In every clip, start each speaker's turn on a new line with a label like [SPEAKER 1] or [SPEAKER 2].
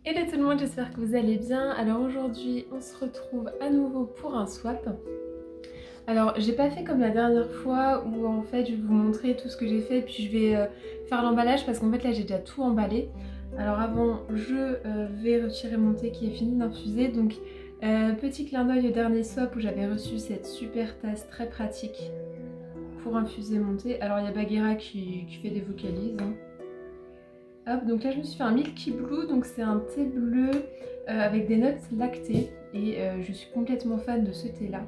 [SPEAKER 1] Hello tout le monde, j'espère que vous allez bien. Alors aujourd'hui, on se retrouve à nouveau pour un swap. Alors j'ai pas fait comme la dernière fois où en fait je vais vous montrer tout ce que j'ai fait puis je vais faire l'emballage parce qu'en fait là j'ai déjà tout emballé. Alors avant, je vais retirer mon thé qui est fini d'infuser. Donc petit clin d'œil au dernier swap où j'avais reçu cette super tasse très pratique pour infuser mon thé. Alors il y a Bagheera qui fait des vocalises, hein. Hop, donc là je me suis fait un Milky Blue, donc c'est un thé bleu avec des notes lactées et je suis complètement fan de ce thé là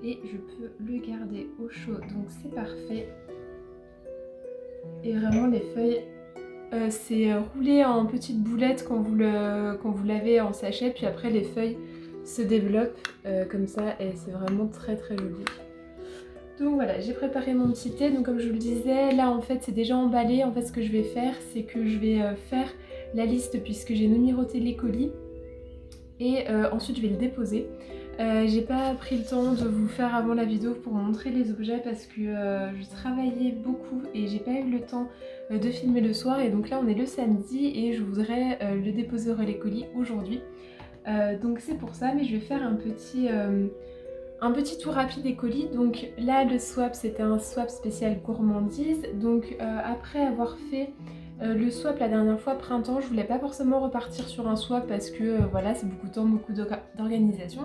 [SPEAKER 1] et je peux le garder au chaud, donc c'est parfait. Et vraiment les feuilles, c'est roulé en petites boulettes quand vous l'avez en sachet, puis après les feuilles se développent comme ça et c'est vraiment très très joli. Donc voilà, j'ai préparé mon petit thé. Donc comme je vous le disais, là en fait c'est déjà emballé. En fait ce que je vais faire, c'est que je vais faire la liste puisque j'ai numéroté les colis. Et ensuite je vais le déposer. J'ai pas pris le temps de vous faire avant la vidéo pour montrer les objets parce que je travaillais beaucoup et j'ai pas eu le temps de filmer le soir. Et donc là on est le samedi et je voudrais le déposer au relais colis aujourd'hui. Donc c'est pour ça, mais je vais faire un petit tour rapide des colis. Donc là le swap c'était un swap spécial gourmandise. Donc après avoir fait le swap la dernière fois printemps, je voulais pas forcément repartir sur un swap parce que voilà c'est beaucoup de temps, beaucoup d'organisation.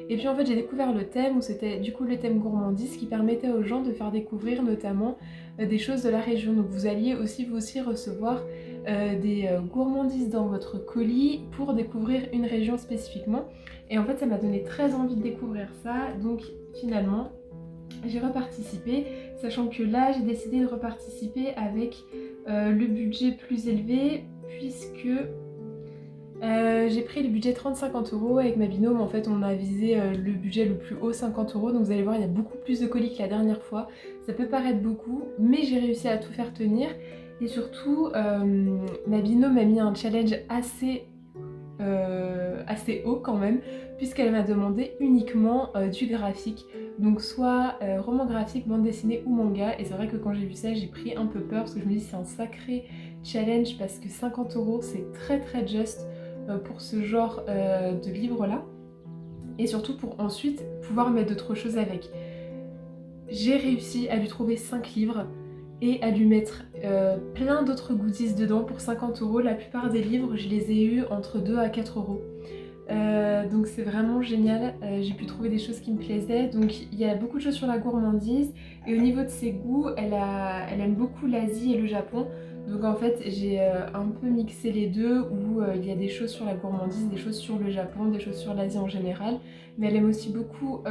[SPEAKER 1] Et puis en fait j'ai découvert le thème où c'était du coup le thème gourmandise qui permettait aux gens de faire découvrir notamment des choses de la région. Donc vous alliez aussi vous aussi recevoir des gourmandises dans votre colis pour découvrir une région spécifiquement. Et en fait ça m'a donné très envie de découvrir ça, donc finalement j'ai reparticipé, sachant que là j'ai décidé de reparticiper avec le budget plus élevé puisque j'ai pris le budget 30-50 € avec ma binôme. En fait on a visé le budget le plus haut 50 €, donc vous allez voir il y a beaucoup plus de colis que la dernière fois. Ça peut paraître beaucoup mais j'ai réussi à tout faire tenir et surtout ma binôme m'a mis un challenge assez haut quand même, puisqu'elle m'a demandé uniquement du graphique, donc soit roman graphique, bande dessinée ou manga. Et c'est vrai que quand j'ai vu ça j'ai pris un peu peur parce que je me dis c'est un sacré challenge parce que 50 € c'est très très juste pour ce genre de livre là et surtout pour ensuite pouvoir mettre d'autres choses avec. J'ai réussi à lui trouver 5 livres et à lui mettre plein d'autres goodies dedans pour 50 €. La plupart des livres, je les ai eus entre 2 à 4 €. Donc c'est vraiment génial, j'ai pu trouver des choses qui me plaisaient. Donc il y a beaucoup de choses sur la gourmandise et au niveau de ses goûts, elle aime beaucoup l'Asie et le Japon. Donc en fait j'ai un peu mixé les deux où il y a des choses sur la gourmandise, des choses sur le Japon, des choses sur l'Asie en général. Mais elle aime aussi beaucoup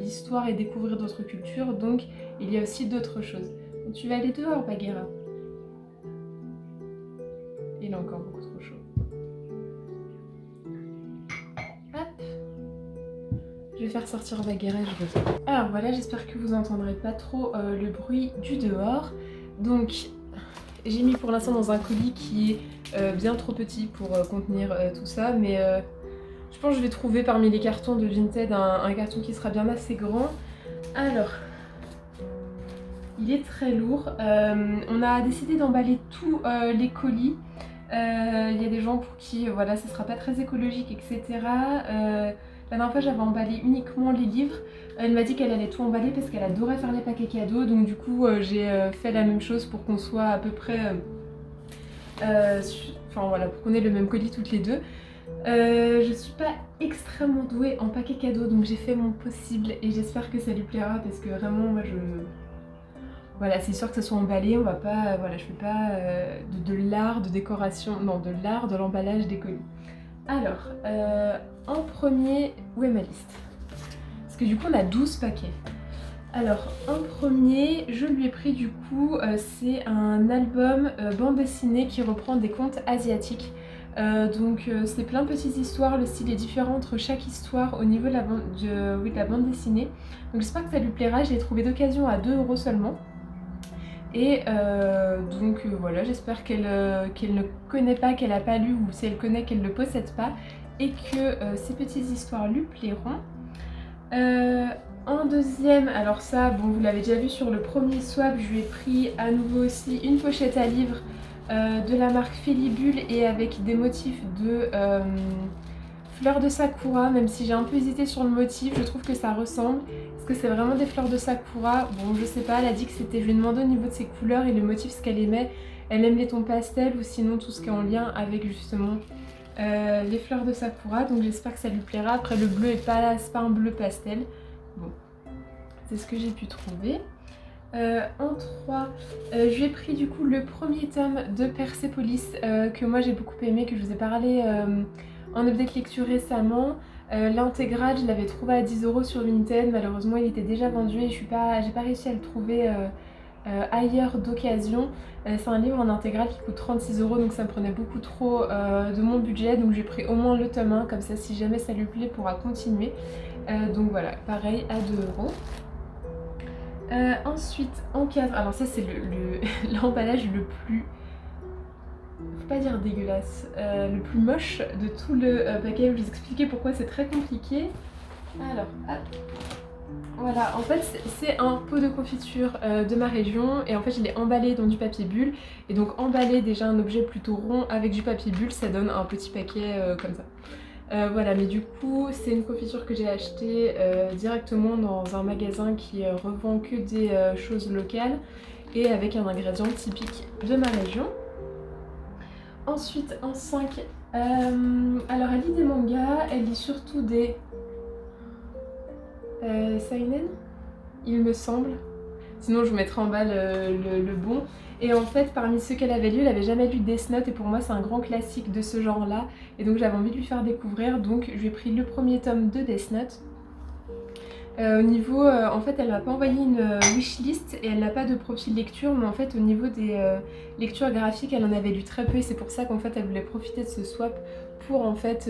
[SPEAKER 1] l'histoire et découvrir d'autres cultures, donc il y a aussi d'autres choses. Tu vas aller dehors, Bagheera. Il est encore beaucoup trop chaud. Hop. Je vais faire sortir Bagheera, je reviens. Alors voilà, j'espère que vous n'entendrez pas trop le bruit du dehors. Donc, j'ai mis pour l'instant dans un colis qui est bien trop petit pour contenir tout ça, mais je pense que je vais trouver parmi les cartons de Vinted un carton qui sera bien assez grand. Alors, il est très lourd. On a décidé d'emballer tous les colis. Il y a des gens pour qui voilà, ça sera pas très écologique, etc. La dernière fois j'avais emballé uniquement les livres. Elle m'a dit qu'elle allait tout emballer parce qu'elle adorait faire les paquets cadeaux. Donc du coup j'ai fait la même chose pour qu'on soit à peu près... enfin voilà, pour qu'on ait le même colis toutes les deux. Je suis pas extrêmement douée en paquets cadeaux, donc j'ai fait mon possible et j'espère que ça lui plaira parce que vraiment moi je... Voilà, c'est sûr que ça soit emballé, on va pas, voilà, je fais pas de l'art de décoration, non, de l'art de l'emballage des colis. Alors, en premier, où est ma liste? Parce que du coup on a 12 paquets. Alors, en premier, je lui ai pris du coup, c'est un album bande dessinée qui reprend des contes asiatiques. Donc c'est plein de petites histoires, le style est différent entre chaque histoire au niveau de la bande dessinée. Donc j'espère que ça lui plaira, je l'ai trouvé d'occasion à 2 € seulement. Et donc voilà, j'espère qu'elle ne connaît pas, qu'elle n'a pas lu, ou si elle connaît qu'elle ne le possède pas, et que ces petites histoires lui plairont. En deuxième, alors ça, bon vous l'avez déjà vu sur le premier swap, je lui ai pris à nouveau aussi une pochette à livres de la marque Félibule et avec des motifs de fleurs de sakura, même si j'ai un peu hésité sur le motif, je trouve que ça ressemble. Est-ce que c'est vraiment des fleurs de sakura? Bon, je sais pas, elle a dit que c'était... Je lui ai demandé au niveau de ses couleurs et le motif, ce qu'elle aimait. Elle aime les tons pastels ou sinon tout ce qui est en lien avec justement les fleurs de sakura. Donc j'espère que ça lui plaira. Après le bleu c'est pas un bleu pastel. Bon, c'est ce que j'ai pu trouver. En 3, je lui ai pris du coup le premier tome de Persepolis que moi j'ai beaucoup aimé, que je vous ai parlé en update lecture récemment. L'intégrale, je l'avais trouvé à 10 € sur Vinted, malheureusement il était déjà vendu et j'ai pas réussi à le trouver ailleurs d'occasion. C'est un livre en intégrale qui coûte 36 € donc ça me prenait beaucoup trop de mon budget, donc j'ai pris au moins le tome 1, comme ça si jamais ça lui plaît il pourra continuer. Donc voilà, pareil à 2 €. Ensuite en 4, alors ça c'est l'emballage le plus, faut pas dire dégueulasse, le plus moche de tout le paquet. Je vais vous expliquer pourquoi c'est très compliqué. Alors hop, voilà, en fait c'est un pot de confiture de ma région et en fait je l'ai emballé dans du papier bulle, et donc emballer déjà un objet plutôt rond avec du papier bulle ça donne un petit paquet comme ça. Voilà, mais du coup c'est une confiture que j'ai achetée directement dans un magasin qui revend que des choses locales et avec un ingrédient typique de ma région. Ensuite en 5, alors elle lit des mangas, elle lit surtout des seinen, il me semble. Sinon je vous mettrai en bas le bon. Et en fait parmi ceux qu'elle avait lu, elle avait jamais lu Death Note et pour moi c'est un grand classique de ce genre là. Et donc j'avais envie de lui faire découvrir, donc je lui ai pris le premier tome de Death Note. Au niveau, en fait elle m'a pas envoyé une wishlist et elle n'a pas de profil lecture, mais en fait au niveau des lectures graphiques elle en avait lu très peu et c'est pour ça qu'en fait elle voulait profiter de ce swap pour en fait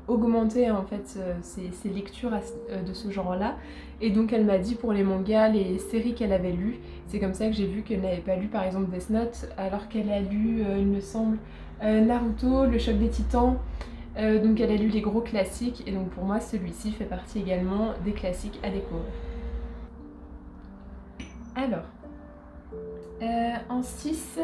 [SPEAKER 1] augmenter en fait ses lectures de ce genre là. Et donc elle m'a dit pour les mangas, les séries qu'elle avait lues, c'est comme ça que j'ai vu qu'elle n'avait pas lu par exemple Death Note alors qu'elle a lu il me semble Naruto, le choc des titans. Donc elle a lu les gros classiques et donc pour moi celui-ci fait partie également des classiques à découvrir. Alors, en 6,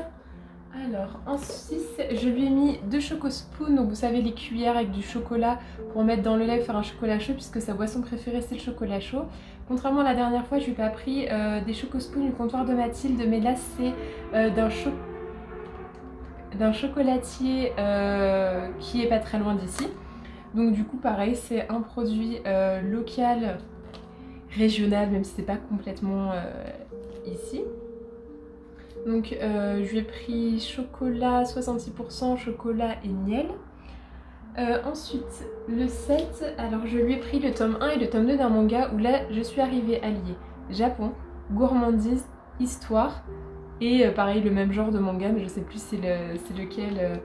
[SPEAKER 1] je lui ai mis 2 Chocospoon, donc vous savez les cuillères avec du chocolat pour mettre dans le lait, faire un chocolat chaud puisque sa boisson préférée c'est le chocolat chaud. Contrairement à la dernière fois, je lui ai pas pris des Chocospoon du comptoir de Mathilde, mais là c'est d'un chocolatier qui est pas très loin d'ici. Donc du coup pareil, c'est un produit local, régional, même si c'est pas complètement ici. Donc je lui ai pris chocolat 66%, chocolat et miel. Ensuite le 7, alors je lui ai pris le tome 1 et le tome 2 d'un manga où là je suis arrivée à lier Japon, gourmandise, histoire et pareil le même genre de manga mais je sais plus c'est lequel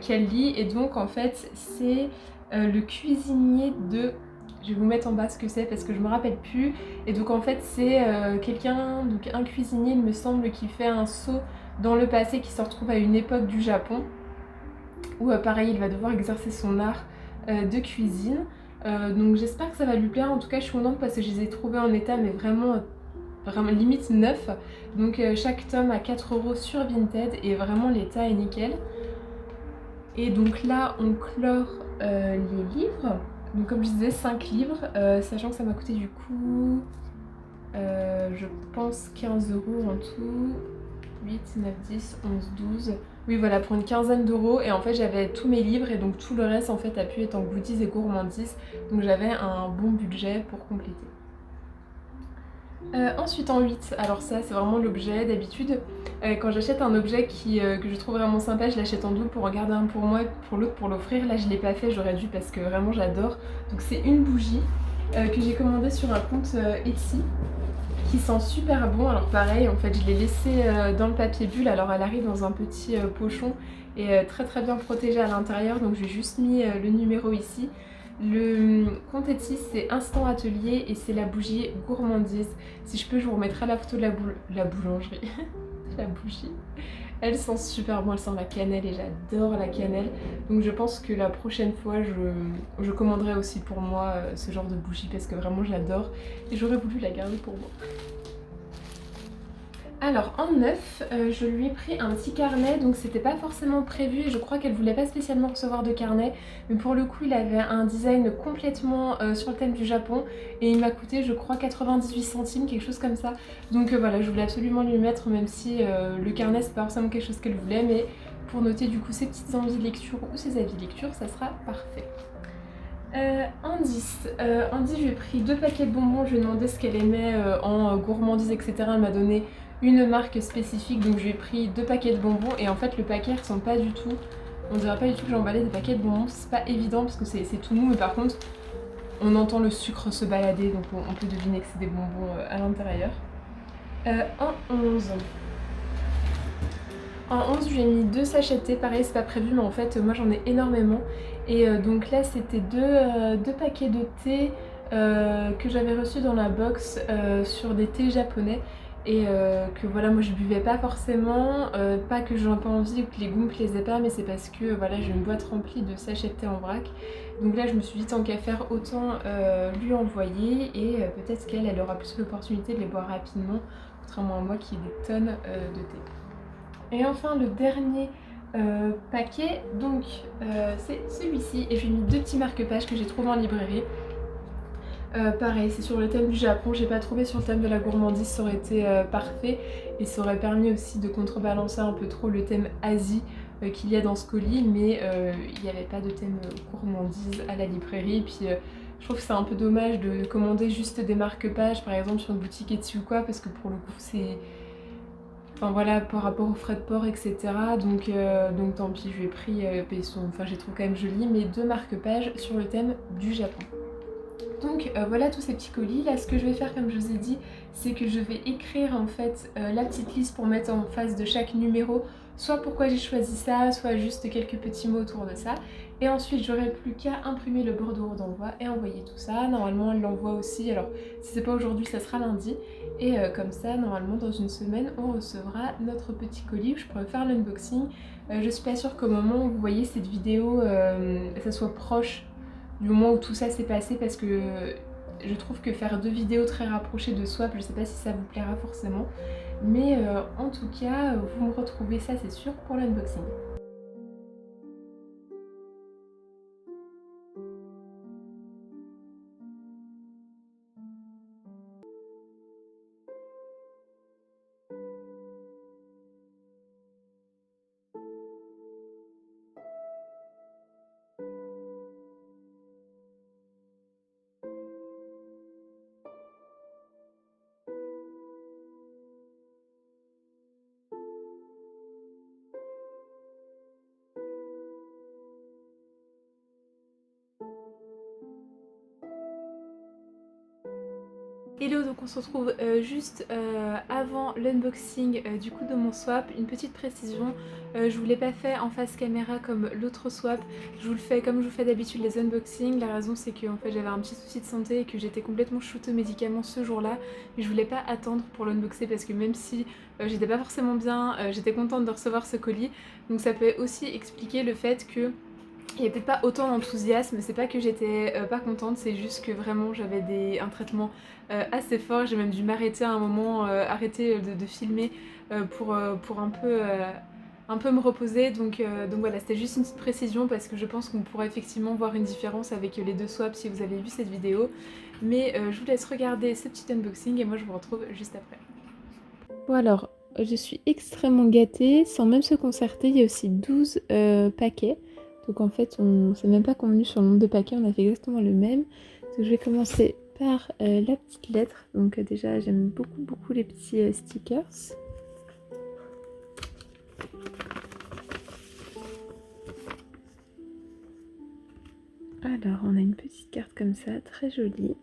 [SPEAKER 1] qu'elle lit. Et donc en fait c'est le cuisinier de... Je vais vous mettre en bas ce que c'est parce que je me rappelle plus. Et donc en fait c'est quelqu'un, donc un cuisinier il me semble, qui fait un saut dans le passé, qui se retrouve à une époque du Japon où pareil il va devoir exercer son art de cuisine. Donc j'espère que ça va lui plaire. En tout cas je suis contente parce que je les ai trouvés en état mais vraiment limite neuf. Donc chaque tome à 4 € sur Vinted et vraiment l'état est nickel. Et donc là on clore les livres. Donc comme je disais 5 livres, sachant que ça m'a coûté du coup je pense 15 € en tout. 8, 9, 10, 11, 12. Oui voilà, pour une quinzaine d'euros. Et en fait j'avais tous mes livres et donc tout le reste en fait a pu être en goodies et gourmandises. Donc j'avais un bon budget pour compléter. Ensuite en 8, alors ça c'est vraiment l'objet. D'habitude quand j'achète un objet que je trouve vraiment sympa, je l'achète en double pour en garder un pour moi et pour l'autre pour l'offrir. Là je l'ai pas fait, j'aurais dû parce que vraiment j'adore. Donc c'est une bougie que j'ai commandée sur un compte Etsy qui sent super bon. Alors pareil en fait je l'ai laissée dans le papier bulle, alors elle arrive dans un petit pochon et très très bien protégée à l'intérieur, donc j'ai juste mis le numéro ici. Le compte Etsy c'est Instant Atelier et c'est la bougie gourmandise. Si je peux je vous remettrai la photo de la boulangerie, la bougie. Elle sent super bon, elle sent la cannelle et j'adore la cannelle. Donc je pense que la prochaine fois je commanderai aussi pour moi ce genre de bougie parce que vraiment j'adore et j'aurais voulu la garder pour moi. Alors en neuf, je lui ai pris un petit carnet, donc c'était pas forcément prévu et je crois qu'elle voulait pas spécialement recevoir de carnet, mais pour le coup il avait un design complètement sur le thème du Japon et il m'a coûté je crois 98 centimes, quelque chose comme ça. Donc voilà, je voulais absolument lui mettre, même si le carnet c'est pas forcément quelque chose qu'elle voulait, mais pour noter du coup ses petites envies de lecture ou ses avis de lecture, ça sera parfait. En 10, je lui ai pris 2 paquets de bonbons, je lui ai demandé ce qu'elle aimait en gourmandise, etc. Elle m'a donné une marque spécifique, donc je lui ai pris 2 paquets de bonbons et en fait le paquet ressemble pas du tout. On dirait pas du tout que j'ai emballé des paquets de bonbons, c'est pas évident parce que c'est tout mou, mais par contre on entend le sucre se balader, donc on peut deviner que c'est des bonbons à l'intérieur. En 11, je lui ai mis 2 sachets de thé, pareil c'est pas prévu mais en fait moi j'en ai énormément. Et donc là c'était deux paquets de thé que j'avais reçus dans la box sur des thés japonais. Et que voilà moi je buvais pas forcément, pas que j'en ai pas envie ou que les goûts me plaisaient pas, mais c'est parce que voilà j'ai une boîte remplie de sachets de thé en vrac. Donc là je me suis dit tant qu'à faire autant lui envoyer et peut-être qu'elle aura plus l'opportunité de les boire rapidement, contrairement à moi qui ai des tonnes de thé. Et enfin le dernier paquet, donc c'est celui-ci et je lui ai mis 2 petits marque-pages que j'ai trouvé en librairie. Pareil, c'est sur le thème du Japon, j'ai pas trouvé sur le thème de la gourmandise, ça aurait été parfait et ça aurait permis aussi de contrebalancer un peu trop le thème Asie qu'il y a dans ce colis, mais il n'y avait pas de thème gourmandise à la librairie. Et puis je trouve que c'est un peu dommage de commander juste des marque-pages par exemple sur une boutique Etsy ou quoi, parce que pour le coup c'est... Enfin voilà, par rapport aux frais de port, etc. Donc tant pis, je lui ai pris, enfin j'ai trouvé quand même joli, mes 2 marque-pages sur le thème du Japon. Donc voilà tous ces petits colis. Là ce que je vais faire comme je vous ai dit, c'est que je vais écrire en fait la petite liste pour mettre en face de chaque numéro, soit pourquoi j'ai choisi ça, soit juste quelques petits mots autour de ça. Et ensuite j'aurai plus qu'à imprimer le bordereau d'envoi et envoyer tout ça. Normalement elle l'envoie aussi, alors si c'est pas aujourd'hui ça sera lundi. Et comme ça normalement dans une semaine on recevra notre petit colis où je pourrai faire l'unboxing. Je suis pas sûre qu'au moment où vous voyez cette vidéo ça soit proche du moment où tout ça s'est passé, parce que je trouve que faire 2 vidéos très rapprochées de swap, je sais pas si ça vous plaira forcément, mais en tout cas vous me retrouvez, ça c'est sûr, pour l'unboxing. Hello, donc on se retrouve juste avant l'unboxing du coup de mon swap. Une petite précision, je vous l'ai pas fait en face caméra comme l'autre swap, je vous le fais comme je vous fais d'habitude les unboxings. La raison c'est que en fait j'avais un petit souci de santé et que j'étais complètement shoot aux médicaments ce jour-là, mais je voulais pas attendre pour l'unboxer parce que même si j'étais pas forcément bien, j'étais contente de recevoir ce colis. Donc ça peut aussi expliquer le fait que il n'y a peut-être pas autant d'enthousiasme, c'est pas que j'étais pas contente, c'est juste que vraiment j'avais un traitement assez fort. J'ai même dû m'arrêter à un moment, arrêter de filmer pour un peu me reposer. Donc voilà, c'était juste une petite précision parce que je pense qu'on pourrait effectivement voir une différence avec les 2 swaps si vous avez vu cette vidéo. Mais je vous laisse regarder ce petit unboxing et moi je vous retrouve juste après. Bon alors, je suis extrêmement gâtée, sans même se concerter, il y a aussi 12 paquets. Donc en fait, on s'est même pas convenu sur le nombre de paquets, on a fait exactement le même. Donc je vais commencer par la petite lettre. Donc déjà, j'aime beaucoup les petits stickers. Alors, on a une petite carte comme ça, très jolie.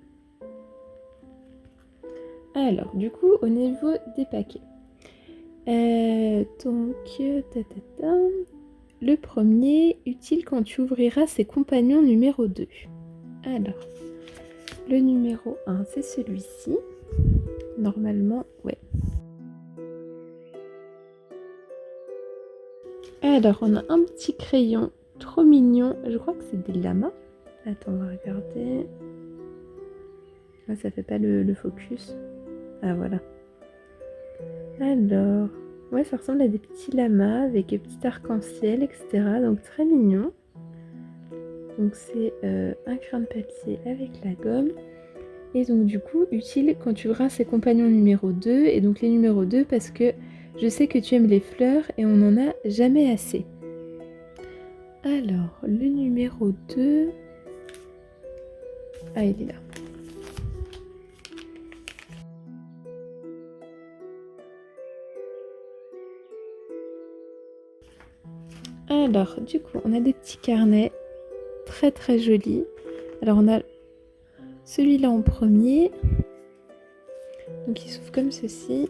[SPEAKER 1] Alors, du coup, au niveau des paquets. Le premier, utile quand tu ouvriras ses compagnons numéro 2. Alors, le numéro 1, c'est celui-ci. Normalement, ouais. Alors, on a un petit crayon trop mignon. Je crois que c'est des lamas. Attends, on va regarder. Ah, ça fait pas le focus. Ah, voilà. Alors, ouais, ça ressemble à des petits lamas avec des petits arcs-en-ciel, etc. Donc très mignon. Donc c'est un crayon de papier avec la gomme. Et donc du coup, utile quand tu auras ces compagnons numéro 2. Et donc les numéros 2 parce que je sais que tu aimes les fleurs et on n'en a jamais assez. Alors, le numéro 2... Ah, il est là. Alors, du coup, on a des petits carnets très très jolis. Alors, on a celui-là en premier. Donc, il s'ouvre comme ceci.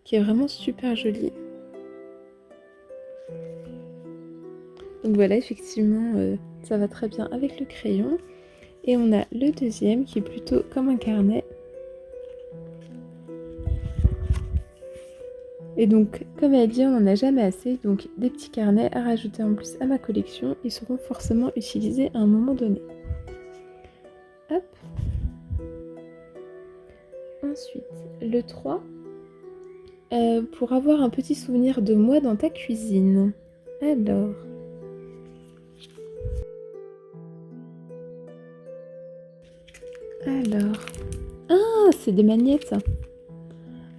[SPEAKER 1] Qui est vraiment super joli. Donc voilà, effectivement, ça va très bien avec le crayon. Et on a le deuxième qui est plutôt comme un carnet. Et donc, comme elle dit, on n'en a jamais assez. Donc, des petits carnets à rajouter en plus à ma collection. Ils seront forcément utilisés à un moment donné. Hop. Ensuite, le 3. Pour avoir un petit souvenir de moi dans ta cuisine. Alors... Ah, c'est des magnettes.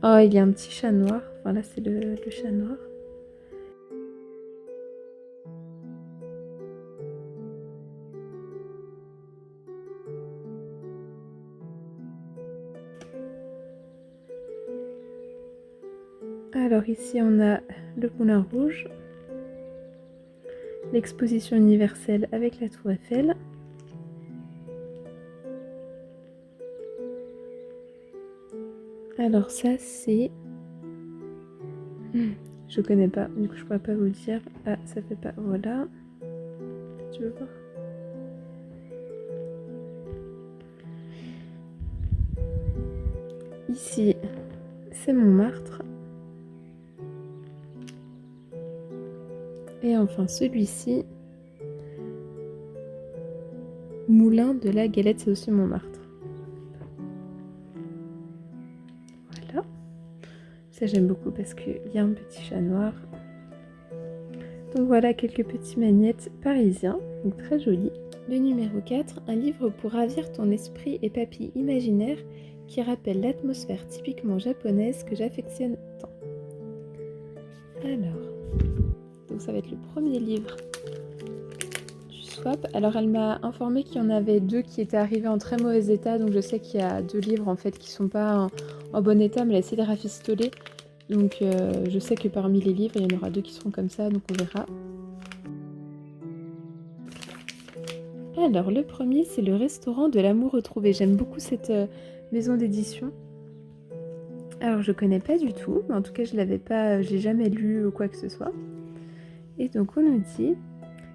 [SPEAKER 1] Oh, il y a un petit chat noir. Voilà, c'est le chat noir. Alors ici, on a le Moulin Rouge. L'exposition universelle avec la Tour Eiffel. Alors ça, c'est... Je connais pas, du coup je pourrais pas vous le dire. Ah, ça fait pas... Voilà. Tu veux voir? Ici, c'est Montmartre. Et enfin celui-ci, Moulin de la Galette, c'est aussi Montmartre. Voilà. Ça j'aime beaucoup parce qu'il y a un petit chat noir. Donc voilà quelques petits magnettes parisiens, donc très jolis. Le numéro 4, un livre pour ravir ton esprit et papilles imaginaires qui rappelle l'atmosphère typiquement japonaise que j'affectionne tant. Alors, donc ça va être le premier livre du swap. Alors elle m'a informé qu'il y en avait 2 qui étaient arrivés en très mauvais état, donc je sais qu'il y a 2 livres en fait qui sont pas en bon état, mais elle a essayé de les rafistoler. Donc je sais que parmi les livres, il y en aura 2 qui seront comme ça, donc on verra. Alors le premier, c'est le restaurant de l'amour retrouvé. J'aime beaucoup cette maison d'édition. Alors je connais pas du tout, mais en tout cas je l'ai jamais lu ou quoi que ce soit. Et donc on nous dit,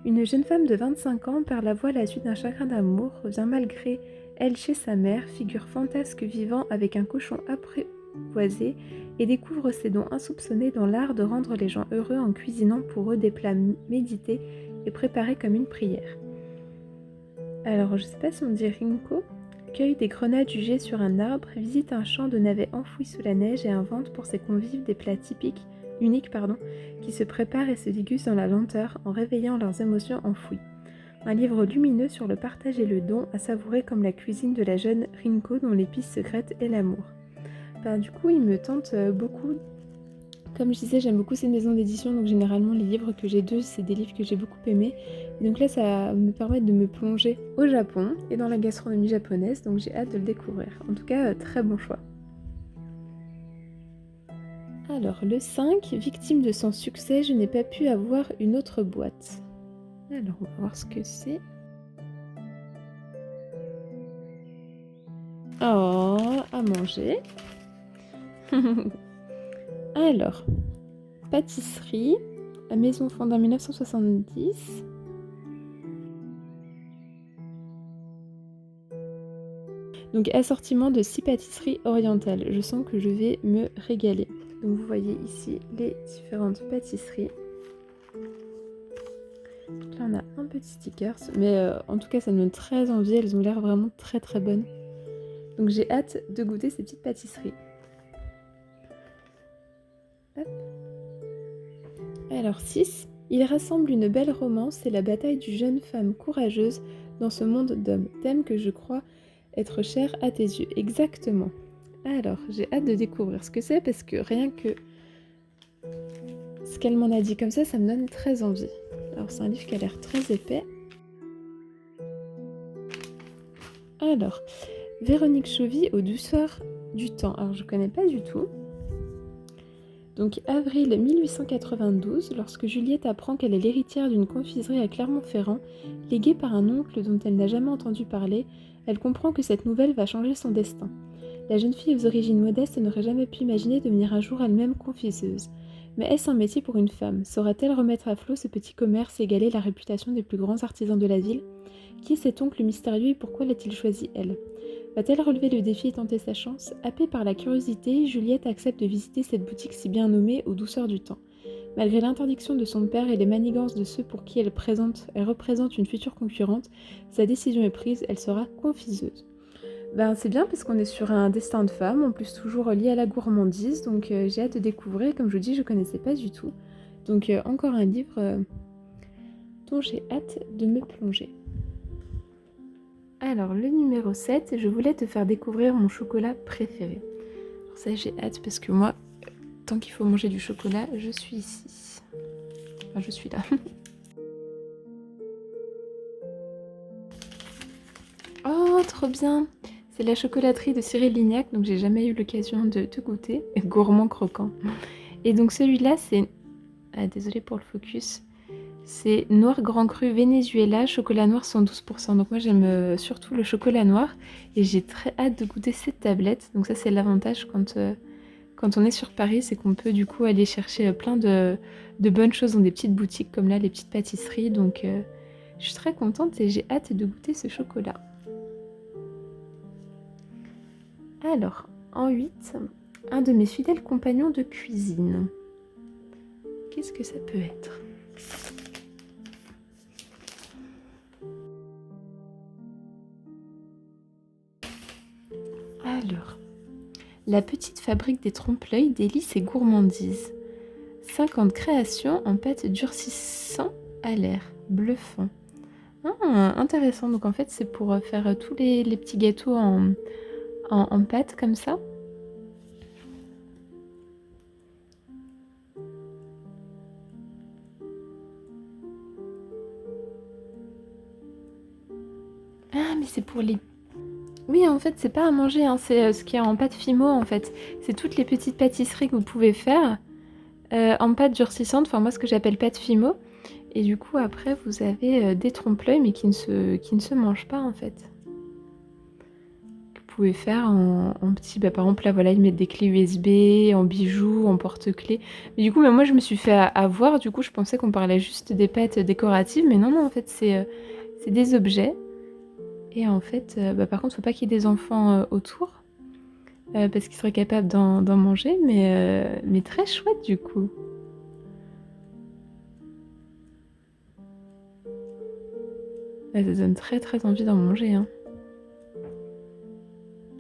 [SPEAKER 1] une jeune femme de 25 ans perd la voix à la suite d'un chagrin d'amour, revient malgré elle chez sa mère, figure fantasque vivant avec un cochon apprivoisé et découvre ses dons insoupçonnés dans l'art de rendre les gens heureux en cuisinant pour eux des plats médités et préparés comme une prière. Alors je sais pas si on dit Rinko, cueille des grenades jugées sur un arbre, visite un champ de navets enfouis sous la neige et invente pour ses convives des plats uniques, qui se préparent et se dégustent dans la lenteur en réveillant leurs émotions enfouies. Un livre lumineux sur le partage et le don, à savourer comme la cuisine de la jeune Rinko dont l'épice secrète est l'amour. Du coup, il me tente beaucoup. Comme je disais, j'aime beaucoup ces maisons d'édition, donc généralement les livres que j'ai d'eux, c'est des livres que j'ai beaucoup aimés. Et donc là, ça va me permettre de me plonger au Japon et dans la gastronomie japonaise, donc j'ai hâte de le découvrir. En tout cas, très bon choix. Alors, le 5, victime de son succès, je n'ai pas pu avoir une autre boîte. Alors, on va voir ce que c'est. Oh, à manger. Alors, pâtisserie, la maison fondée en 1970. Donc, assortiment de 6 pâtisseries orientales. Je sens que je vais me régaler. Donc, vous voyez ici les différentes pâtisseries. Donc là, on a un petit sticker, mais en tout cas, ça me donne très envie. Elles ont l'air vraiment très bonnes. Donc, j'ai hâte de goûter ces petites pâtisseries. Hop. Alors 6. Il rassemble une belle romance et la bataille d'une jeune femme courageuse dans ce monde d'hommes. Thème que je crois être cher à tes yeux. Exactement. Alors, j'ai hâte de découvrir ce que c'est parce que rien que ce qu'elle m'en a dit comme ça me donne très envie. Alors, c'est un livre qui a l'air très épais. Alors, Véronique Chauvy aux douceurs du temps. Alors, je connais pas du tout. Donc, avril 1892, lorsque Juliette apprend qu'elle est l'héritière d'une confiserie à Clermont-Ferrand, léguée par un oncle dont elle n'a jamais entendu parler, elle comprend que cette nouvelle va changer son destin. La jeune fille aux origines modestes n'aurait jamais pu imaginer devenir un jour elle-même confiseuse. Mais est-ce un métier pour une femme? Saura-t-elle remettre à flot ce petit commerce et égaler la réputation des plus grands artisans de la ville? Qui est cet oncle mystérieux et pourquoi l'a-t-il choisi elle? Va-t-elle relever le défi et tenter sa chance? Happée par la curiosité, Juliette accepte de visiter cette boutique si bien nommée aux douceurs du temps. Malgré l'interdiction de son père et les manigances de ceux pour qui elle représente une future concurrente, sa décision est prise, elle sera confiseuse. C'est bien parce qu'on est sur un destin de femme, en plus toujours lié à la gourmandise, donc j'ai hâte de découvrir, comme je vous dis, je connaissais pas du tout. Donc encore un livre dont j'ai hâte de me plonger. Alors le numéro 7, je voulais te faire découvrir mon chocolat préféré. Alors ça j'ai hâte parce que moi, tant qu'il faut manger du chocolat, je suis ici. Enfin je suis là. Oh trop bien! C'est la chocolaterie de Cyril Lignac, donc j'ai jamais eu l'occasion de goûter. Gourmand croquant. Et donc celui-là c'est... Ah désolée pour le focus. C'est Noir Grand Cru Venezuela, chocolat noir 112%. Donc moi j'aime surtout le chocolat noir et j'ai très hâte de goûter cette tablette. Donc ça c'est l'avantage quand on est sur Paris, c'est qu'on peut du coup aller chercher plein de bonnes choses dans des petites boutiques comme là, les petites pâtisseries. Donc je suis très contente et j'ai hâte de goûter ce chocolat. Alors, en 8, un de mes fidèles compagnons de cuisine. Qu'est-ce que ça peut être ? Alors, la petite fabrique des trompe-l'œil, délices et gourmandises. 50 créations en pâte durcissant à l'air, bluffant. Ah, intéressant, donc en fait c'est pour faire tous les petits gâteaux en pâte comme ça. Ah mais c'est pour les... Oui en fait c'est pas à manger, hein, c'est ce qu'il y a en pâte Fimo en fait. C'est toutes les petites pâtisseries que vous pouvez faire en pâte durcissante, enfin moi ce que j'appelle pâte Fimo. Et du coup après vous avez des trompe-l'œil mais qui ne se mangent pas en fait. Vous pouvez faire en petits, par exemple là voilà ils mettent des clés USB, en bijoux, en porte-clés. Mais du coup moi je me suis fait avoir, du coup je pensais qu'on parlait juste des pâtes décoratives, mais non en fait c'est des objets. Et en fait par contre faut pas qu'il y ait des enfants autour, parce qu'ils seraient capables d'en manger, mais très chouette du coup. Ça donne très très envie d'en manger, hein.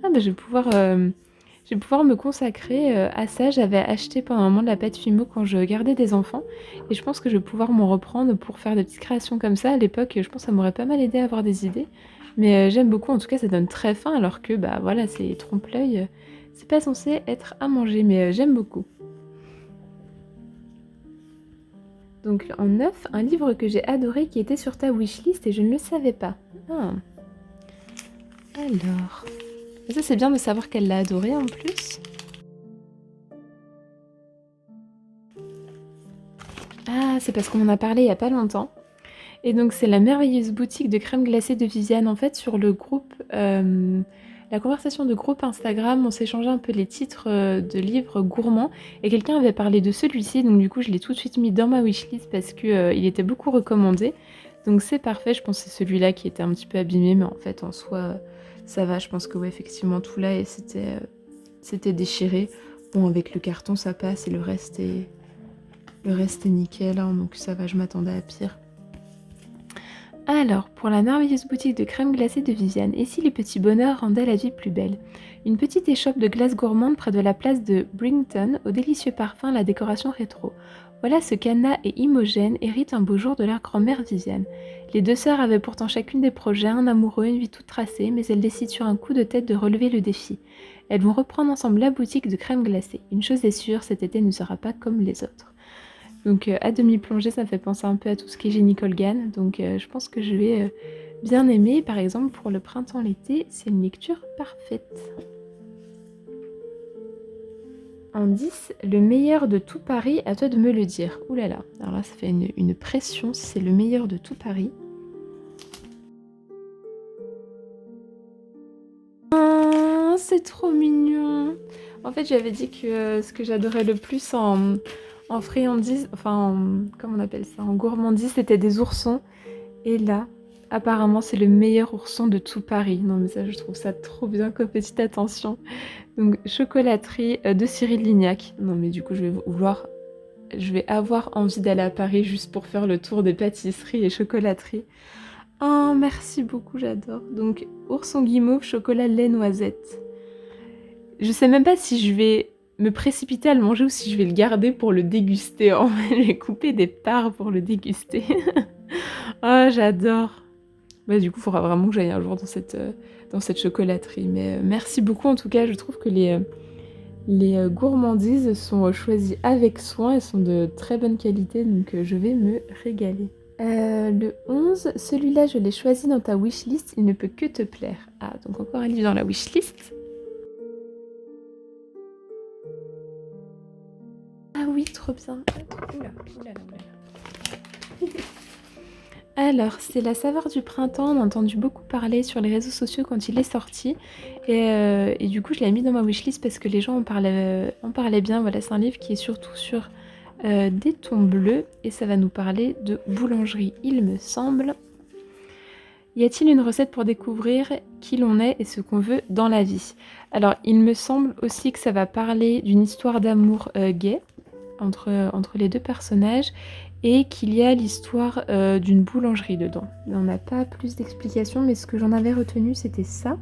[SPEAKER 1] Ah je vais pouvoir me consacrer à ça. J'avais acheté pendant un moment de la pâte Fimo quand je gardais des enfants et je pense que je vais pouvoir m'en reprendre pour faire des petites créations comme ça. À l'époque, je pense que ça m'aurait pas mal aidé à avoir des idées. Mais j'aime beaucoup, en tout cas ça donne très faim alors que voilà, c'est trompe-l'œil. C'est pas censé être à manger, mais j'aime beaucoup. Donc en 9, un livre que j'ai adoré qui était sur ta wishlist et je ne le savais pas. Ah. Alors... Et ça c'est bien de savoir qu'elle l'a adoré en plus. Ah, c'est parce qu'on en a parlé il y a pas longtemps. Et donc c'est la merveilleuse boutique de crème glacée de Viviane. En fait sur le groupe, la conversation de groupe Instagram, on s'échangeait un peu les titres de livres gourmands. Et quelqu'un avait parlé de celui-ci, donc du coup je l'ai tout de suite mis dans ma wishlist parce qu'il était beaucoup recommandé. Donc c'est parfait, je pense que c'est celui-là qui était un petit peu abîmé, mais en fait en soi ça va. Je pense que ouais, effectivement tout là et c'était déchiré. Bon avec le carton ça passe et le reste est nickel, hein, donc ça va, je m'attendais à pire. Alors, pour la merveilleuse boutique de crème glacée de Viviane, et si les petits bonheurs rendaient la vie plus belle? Une petite échoppe de glace gourmande près de la place de Brington, au délicieux parfum, la décoration rétro. Voilà ce qu'Anna et Imogen héritent un beau jour de leur grand-mère Viviane. Les deux sœurs avaient pourtant chacune des projets, un amoureux, une vie toute tracée, mais elles décident sur un coup de tête de relever le défi. Elles vont reprendre ensemble la boutique de crème glacée. Une chose est sûre, cet été ne sera pas comme les autres. Donc à demi-plongée, ça me fait penser un peu à tout ce qui est Jenny Colgan. Donc je pense que je vais bien aimer. Par exemple, pour le printemps-l'été, c'est une lecture parfaite. En 10, le meilleur de tout Paris, à toi de me le dire. Ouh là là, alors là ça fait une pression si c'est le meilleur de tout Paris. Oh, c'est trop mignon. En fait, j'avais dit que ce que j'adorais le plus en friandise, enfin, comment on appelle ça, en gourmandise, c'était des oursons. Et là, apparemment, c'est le meilleur ourson de tout Paris. Non, mais ça, je trouve ça trop bien comme petite attention. Donc, chocolaterie de Cyril Lignac. Non, mais du coup, je vais avoir envie d'aller à Paris juste pour faire le tour des pâtisseries et chocolateries. Oh, merci beaucoup, j'adore. Donc, ourson guimauve, chocolat, lait, noisette. Je sais même pas si je vais me précipiter à le manger ou si je vais le garder pour le déguster. En fait, je vais couper des parts pour le déguster. Oh, j'adore. Bah, du coup, il faudra vraiment que j'aille un jour dans cette chocolaterie. Mais merci beaucoup. En tout cas, je trouve que les gourmandises sont choisies avec soin. Elles sont de très bonne qualité, donc je vais me régaler. Le 11, celui-là, je l'ai choisi dans ta wishlist. Il ne peut que te plaire. Ah, donc encore un livre dans la wishlist. Ah oui, trop bien. Oula, oula, oula. Alors, c'est La saveur du printemps, on a entendu beaucoup parler sur les réseaux sociaux quand il est sorti. Et du coup, je l'ai mis dans ma wishlist parce que les gens en parlaient bien. Voilà, c'est un livre qui est surtout sur des tons bleus et ça va nous parler de boulangerie, il me semble. Y a-t-il une recette pour découvrir qui l'on est et ce qu'on veut dans la vie? Alors, il me semble aussi que ça va parler d'une histoire d'amour gay entre les deux personnages et qu'il y a l'histoire d'une boulangerie dedans. On n'a pas plus d'explications, mais ce que j'en avais retenu, c'était ça.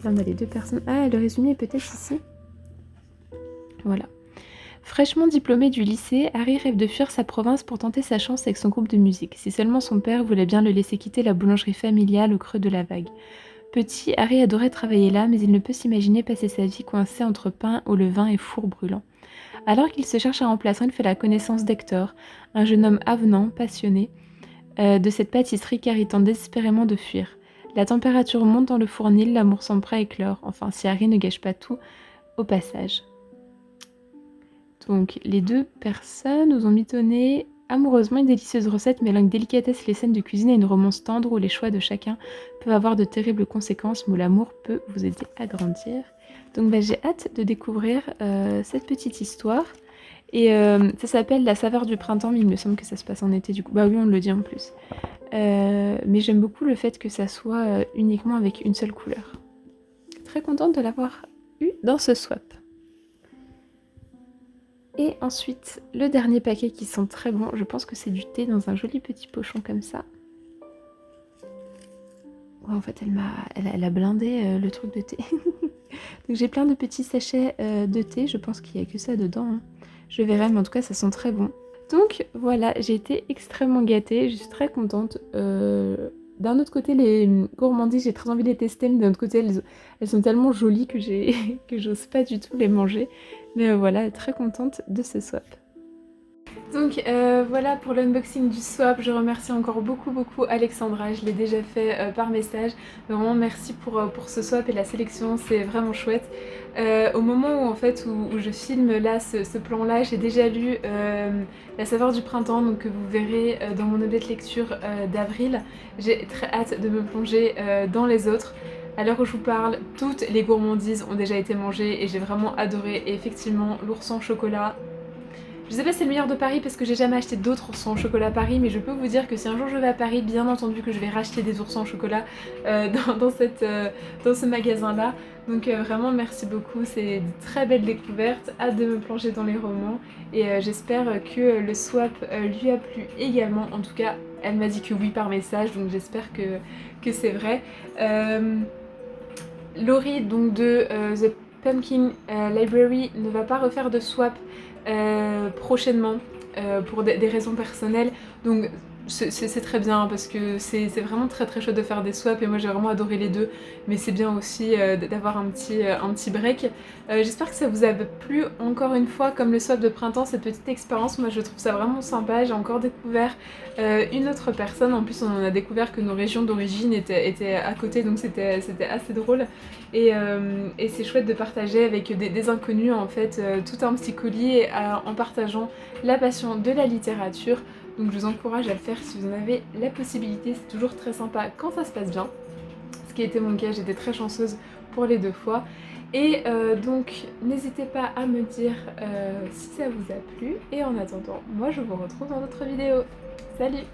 [SPEAKER 1] Là, on a les deux personnes. Ah, le résumé est peut-être ici. Voilà. Fraîchement diplômé du lycée, Harry rêve de fuir sa province pour tenter sa chance avec son groupe de musique. Si seulement son père voulait bien le laisser quitter la boulangerie familiale au creux de la vague. Petit, Harry adorait travailler là, mais il ne peut s'imaginer passer sa vie coincé entre pain au levain et four brûlant. Alors qu'il se cherche un remplaçant, il fait la connaissance d'Hector, un jeune homme avenant, passionné, de cette pâtisserie car il tente désespérément de fuir. La température monte dans le fournil, l'amour semble prêt à éclore, enfin si Harry ne gâche pas tout au passage. Donc les deux personnes nous ont mitonné amoureusement une délicieuse recette mêlant une délicatesse les scènes de cuisine et une romance tendre où les choix de chacun peuvent avoir de terribles conséquences, mais où l'amour peut vous aider à grandir. Donc j'ai hâte de découvrir cette petite histoire. Et ça s'appelle La saveur du printemps, mais il me semble que ça se passe en été du coup. Bah oui, on le dit en plus. Mais j'aime beaucoup le fait que ça soit uniquement avec une seule couleur. Très contente de l'avoir eu dans ce swap. Et ensuite, le dernier paquet qui sent très bon, je pense que c'est du thé dans un joli petit pochon comme ça. Ouais, en fait, elle a blindé le truc de thé. Donc j'ai plein de petits sachets de thé, je pense qu'il n'y a que ça dedans. Hein. Je verrai, mais en tout cas, ça sent très bon. Donc voilà, j'ai été extrêmement gâtée, je suis très contente. D'un autre côté, les gourmandises, j'ai très envie de les tester, mais d'un autre côté, elles sont tellement jolies que j'ose pas du tout les manger. Mais voilà, très contente de ce swap. Donc voilà pour l'unboxing du swap, je remercie encore beaucoup Alexandra, je l'ai déjà fait par message. Vraiment merci pour ce swap et la sélection, c'est vraiment chouette. Au moment où en fait où je filme là ce plan là, j'ai déjà lu La saveur du printemps, donc que vous verrez dans mon objet de lecture d'avril. J'ai très hâte de me plonger dans les autres. À l'heure où je vous parle, toutes les gourmandises ont déjà été mangées et j'ai vraiment adoré. Et effectivement, l'ourson chocolat. Je sais pas si c'est le meilleur de Paris parce que j'ai jamais acheté d'autres oursons au chocolat à Paris, mais je peux vous dire que si un jour je vais à Paris, bien entendu que je vais racheter des oursons au chocolat dans ce magasin-là. Donc vraiment merci beaucoup, c'est une très belle découverte, hâte de me plonger dans les romans et j'espère que le swap lui a plu également. En tout cas, Elle m'a dit que oui par message, donc j'espère que c'est vrai. Laurie donc de The Pumpkin Library ne va pas refaire de swap prochainement pour des raisons personnelles, donc c'est très bien parce que c'est vraiment très très chouette de faire des swaps et moi j'ai vraiment adoré les deux, mais c'est bien aussi d'avoir un petit break. J'espère que ça vous a plu encore une fois, comme le swap de printemps, cette petite expérience, moi je trouve ça vraiment sympa. J'ai encore découvert une autre personne, en plus on en a découvert que nos régions d'origine étaient à côté, donc c'était assez drôle et c'est chouette de partager avec des inconnus en fait tout un petit colis en partageant la passion de la littérature. Donc je vous encourage à le faire si vous en avez la possibilité, c'est toujours très sympa quand ça se passe bien. Ce qui était mon cas, j'étais très chanceuse pour les 2 fois. Et donc n'hésitez pas à me dire si ça vous a plu. Et en attendant, moi je vous retrouve dans d'autres vidéos. Salut!